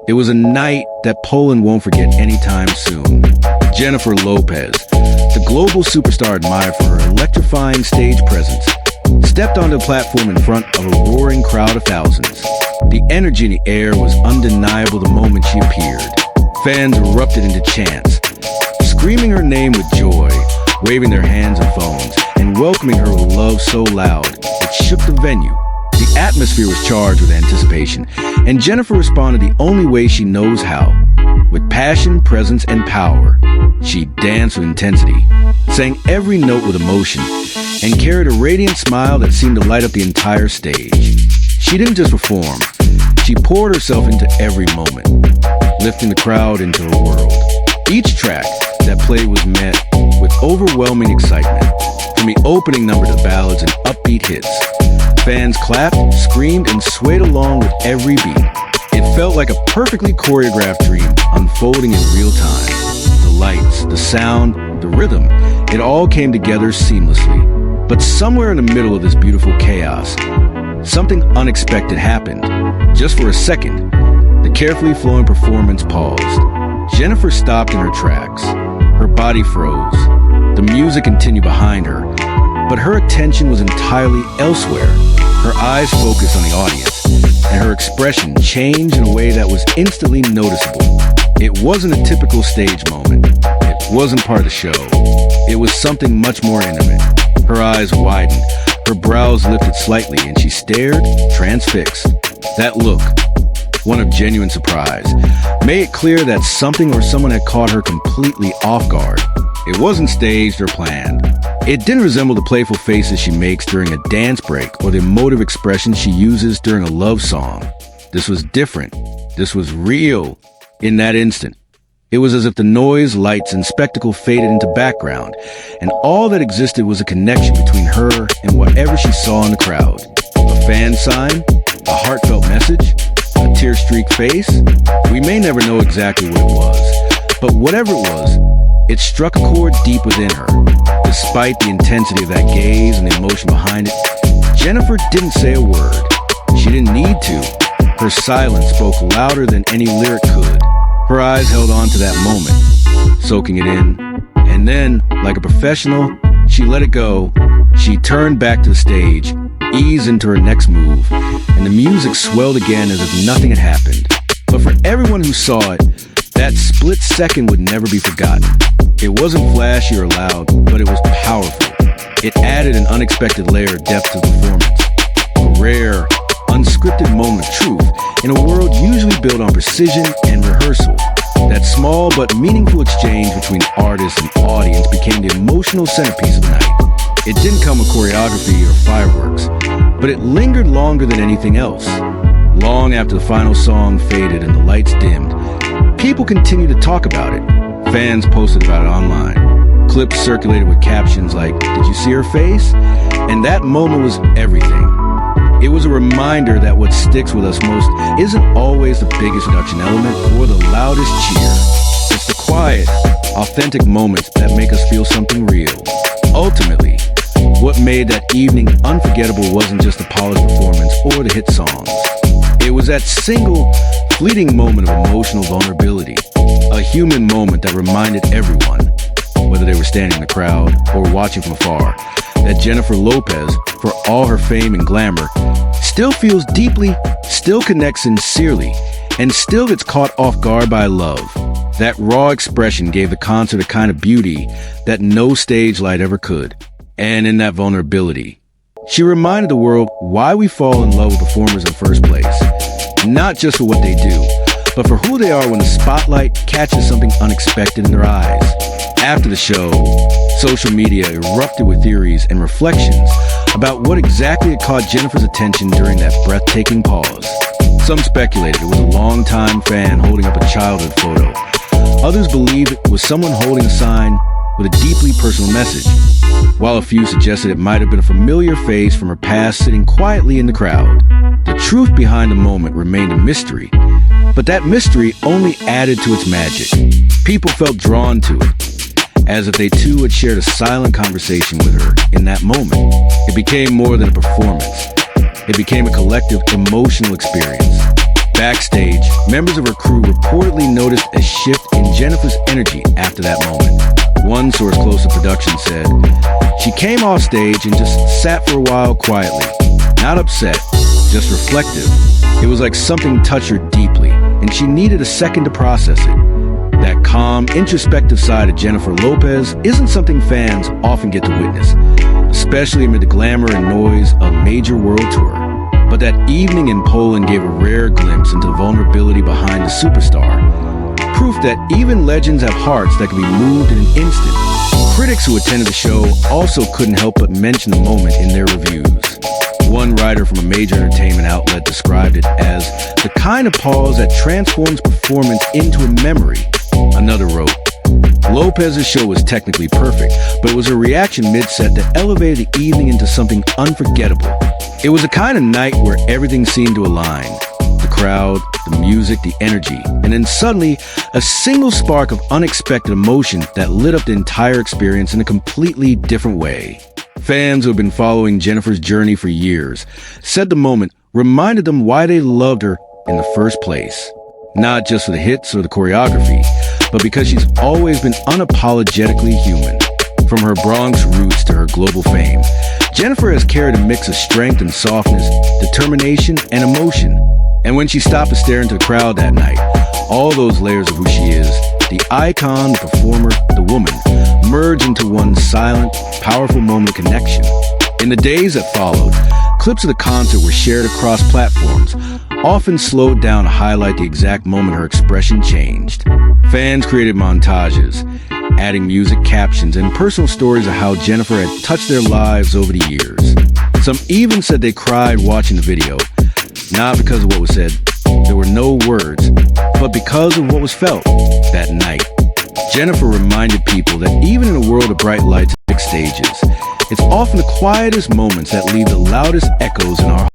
It was a night that Poland won't forget anytime soon. Jennifer Lopez, the global superstar admired for her electrifying stage presence, stepped onto the platform in front of a roaring crowd of thousands. The energy in the air was undeniable the moment she appeared. Fans erupted into chants, screaming her name with joy, waving their hands and phones, and welcoming her with love so loud it shook the venue. The atmosphere was charged with anticipation, and Jennifer responded the only way she knows how. With passion, presence, and power, she danced with intensity, sang every note with emotion, and carried a radiant smile that seemed to light up the entire stage. She didn't just perform, she poured herself into every moment, lifting the crowd into her world. Each track that played was met with overwhelming excitement, from the opening number to ballads and upbeat hits. Fans clapped, screamed, and swayed along with every beat. It felt like a perfectly choreographed dream unfolding in real time. The lights, the sound, the rhythm, it all came together seamlessly. But somewhere in the middle of this beautiful chaos, something unexpected happened. Just for a second, the carefully flowing performance paused. Jennifer stopped in her tracks. Her body froze. The music continued behind her, but her attention was entirely elsewhere. Her eyes focused on the audience, and her expression changed in a way that was instantly noticeable. It wasn't a typical stage moment. It wasn't part of the show. It was something much more intimate. Her eyes widened, her brows lifted slightly, and she stared, transfixed. That look, one of genuine surprise, made it clear that something or someone had caught her completely off guard. It wasn't staged or planned. It didn't resemble the playful faces she makes during a dance break or the emotive expression she uses during a love song. This was different. This was real. In that instant, it was as if the noise, lights, and spectacle faded into background, and all that existed was a connection between her and whatever she saw in the crowd. A fan sign, a heartfelt message, a tear-streaked face. We may never know exactly what it was, but whatever it was, it struck a chord deep within her. Despite the intensity of that gaze and the emotion behind it, Jennifer didn't say a word. She didn't need to. Her silence spoke louder than any lyric could. Her eyes held on to that moment, soaking it in. And then, like a professional, she let it go. She turned back to the stage, eased into her next move, and the music swelled again as if nothing had happened. But for everyone who saw it, that split second would never be forgotten. It wasn't flashy or loud, but it was powerful. It added an unexpected layer of depth to the performance. A rare, unscripted moment of truth in a world usually built on precision and rehearsal. That small but meaningful exchange between artist and audience became the emotional centerpiece of the night. It didn't come with choreography or fireworks, but it lingered longer than anything else. Long after the final song faded and the lights dimmed, people continued to talk about it. Fans posted about it online. Clips circulated with captions like, "Did you see her face?" And that moment was everything. It was a reminder that what sticks with us most isn't always the biggest production element or the loudest cheer. It's the quiet, authentic moments that make us feel something real. Ultimately, what made that evening unforgettable wasn't just the polished performance or the hit songs. It was that single, fleeting moment of emotional vulnerability. A human moment that reminded everyone, whether they were standing in the crowd or watching from afar, that Jennifer Lopez, for all her fame and glamour, still feels deeply, still connects sincerely, and still gets caught off guard by love. That raw expression gave the concert a kind of beauty that no stage light ever could. And in that vulnerability, she reminded the world why we fall in love with performers in the first place. Not just for what they do, but for who they are when the spotlight catches something unexpected in their eyes. After the show, social media erupted with theories and reflections about what exactly had caught Jennifer's attention during that breathtaking pause. Some speculated it was a longtime fan holding up a childhood photo. Others believed it was someone holding a sign with a deeply personal message, while a few suggested it might have been a familiar face from her past sitting quietly in the crowd. The truth behind the moment remained a mystery, but that mystery only added to its magic. People felt drawn to it, as if they too had shared a silent conversation with her in that moment. It became more than a performance. It became a collective emotional experience. Backstage, members of her crew reportedly noticed a shift in Jennifer's energy after that moment. One source close to production said, "She came off stage and just sat for a while quietly, not upset, just reflective. It was like something touched her deeply, and she needed a second to process it." That calm, introspective side of Jennifer Lopez isn't something fans often get to witness, especially amid the glamour and noise of a major world tour. But that evening in Poland gave a rare glimpse into the vulnerability behind the superstar. Proof that even legends have hearts that can be moved in an instant. Critics who attended the show also couldn't help but mention the moment in their reviews. One writer from a major entertainment outlet described it as the kind of pause that transforms performance into a memory. Another wrote, "Lopez's show was technically perfect, but it was a reaction mid-set that elevated the evening into something unforgettable. It was a kind of night where everything seemed to align. The crowd, the music, the energy, and then suddenly a single spark of unexpected emotion that lit up the entire experience in a completely different way." Fans who have been following Jennifer's journey for years said the moment reminded them why they loved her in the first place. Not just for the hits or the choreography, but because she's always been unapologetically human. From her Bronx roots to her global fame, Jennifer has carried a mix of strength and softness, determination and emotion. And when she stopped to stare into the crowd that night, all those layers of who she is, the icon, the performer, the woman, merge into one silent, powerful moment of connection. In the days that followed, clips of the concert were shared across platforms, often slowed down to highlight the exact moment her expression changed. Fans created montages, adding music captions and personal stories of how Jennifer had touched their lives over the years. Some even said they cried watching the video, not because of what was said, there were no words, but because of what was felt that night. Jennifer reminded people that even in a world of bright lights and big stages, it's often the quietest moments that leave the loudest echoes in our